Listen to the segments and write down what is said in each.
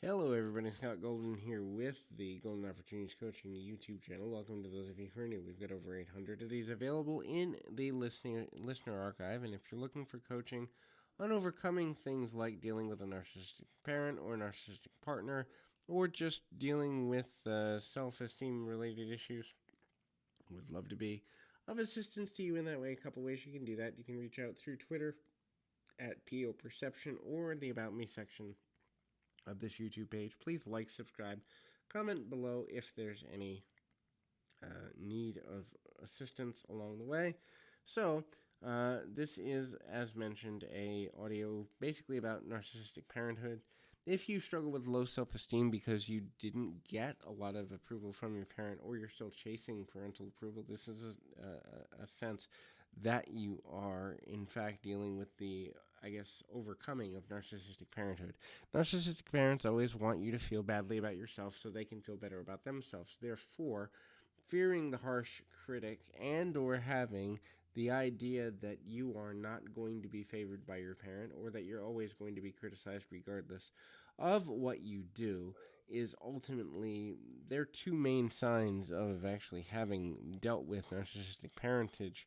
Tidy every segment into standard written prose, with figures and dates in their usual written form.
Hello everybody, Scott Golden here with the Golden Opportunities Coaching YouTube channel. Welcome to those of you who are new. We've got over 800 of these available in the listener archive, and if you're looking for coaching on overcoming things like dealing with a narcissistic parent or narcissistic partner, or just dealing with self-esteem related issues, would love to be of assistance to you in that way. A couple ways you can do that. You can reach out through Twitter at PO Perception or the About Me section of this YouTube page. Please like, subscribe, comment below if there's any need of assistance along the way. So, this is, as mentioned, a audio basically about narcissistic parenthood. If you struggle with low self-esteem because you didn't get a lot of approval from your parent, or you're still chasing parental approval, this is a sense that you are, in fact, dealing with the, overcoming of narcissistic parenthood. Narcissistic parents always want you to feel badly about yourself so they can feel better about themselves. Therefore, fearing the harsh critic and or having the idea that you are not going to be favored by your parent, or that you're always going to be criticized regardless of what you do, is ultimately their two main signs of actually having dealt with narcissistic parentage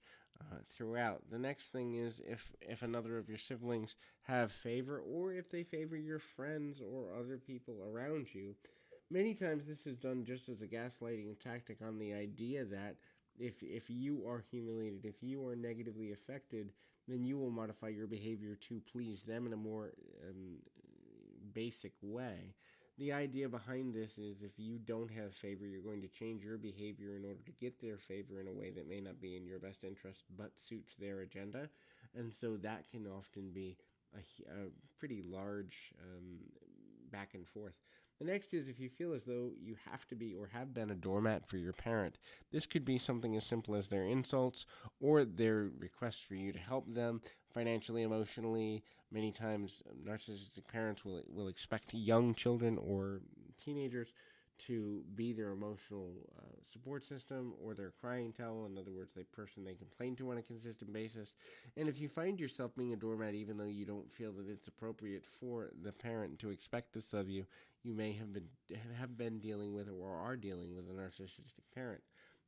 throughout. The next thing is if another of your siblings have favor, or if they favor your friends or other people around you. Many times this is done just as a gaslighting tactic on the idea that if you are humiliated, if you are negatively affected, then you will modify your behavior to please them in a more basic way. The idea behind this is if you don't have favor, you're going to change your behavior in order to get their favor in a way that may not be in your best interest but suits their agenda. And so that can often be a pretty large back and forth. The next is if you feel as though you have to be or have been a doormat for your parent. This could be something as simple as their insults or their requests for you to help them financially, emotionally. Many times, narcissistic parents will expect young children or teenagers to be their emotional support system or their crying towel. In other words, the person they complain to on a consistent basis. And if you find yourself being a doormat, even though you don't feel that it's appropriate for the parent to expect this of you, you may have been dealing with or are dealing with a narcissistic parent.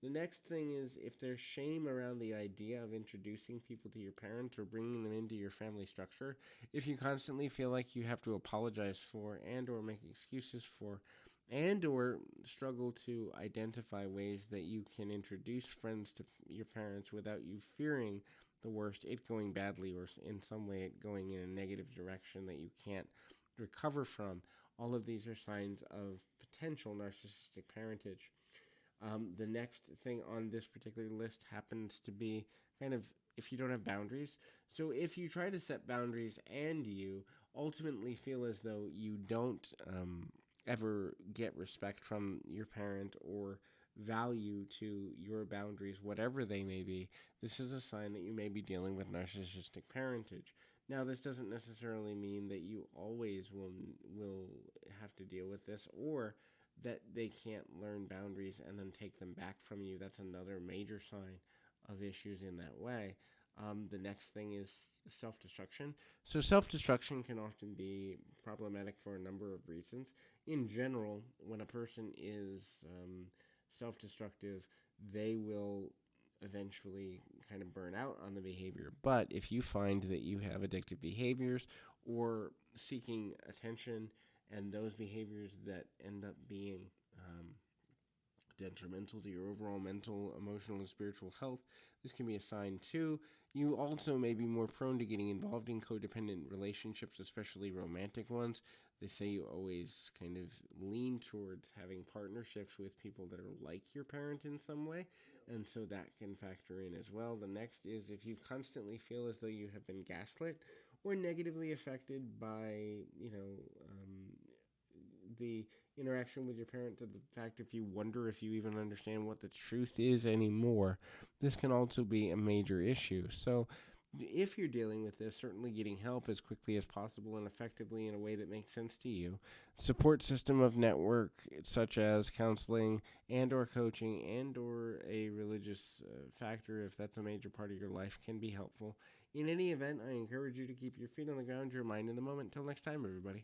The next thing is if there's shame around the idea of introducing people to your parents or bringing them into your family structure, if you constantly feel like you have to apologize for and or make excuses for and or struggle to identify ways that you can introduce friends to your parents without you fearing the worst, it going badly, or in some way it going in a negative direction that you can't recover from, all of these are signs of potential narcissistic parentage. The next thing on this particular list happens to be kind of if you don't have boundaries. So if you try to set boundaries and you ultimately feel as though you don't ever get respect from your parent or value to your boundaries, whatever they may be, this is a sign that you may be dealing with narcissistic parentage. Now, this doesn't necessarily mean that you always will have to deal with this, or that they can't learn boundaries and then take them back from you. That's another major sign of issues in that way. The next thing is self-destruction. So self-destruction can often be problematic for a number of reasons. In general, when a person is self-destructive, they will eventually kind of burn out on the behavior. But if you find that you have addictive behaviors or seeking attention and those behaviors that end up being detrimental to your overall mental, emotional, and spiritual health, this can be a sign too. You also may be more prone to getting involved in codependent relationships, especially romantic ones. They say you always kind of lean towards having partnerships with people that are like your parent in some way, and so that can factor in as well. The next is if you constantly feel as though you have been gaslit or negatively affected by, the interaction with your parent, to the fact if you wonder if you even understand what the truth is anymore, this can also be a major issue. So if you're dealing with this, certainly getting help as quickly as possible and effectively in a way that makes sense to you. Support system of network such as counseling and or coaching and or a religious factor, if that's a major part of your life, can be helpful. In any event, I encourage you to keep your feet on the ground, your mind in the moment. Until next time, everybody.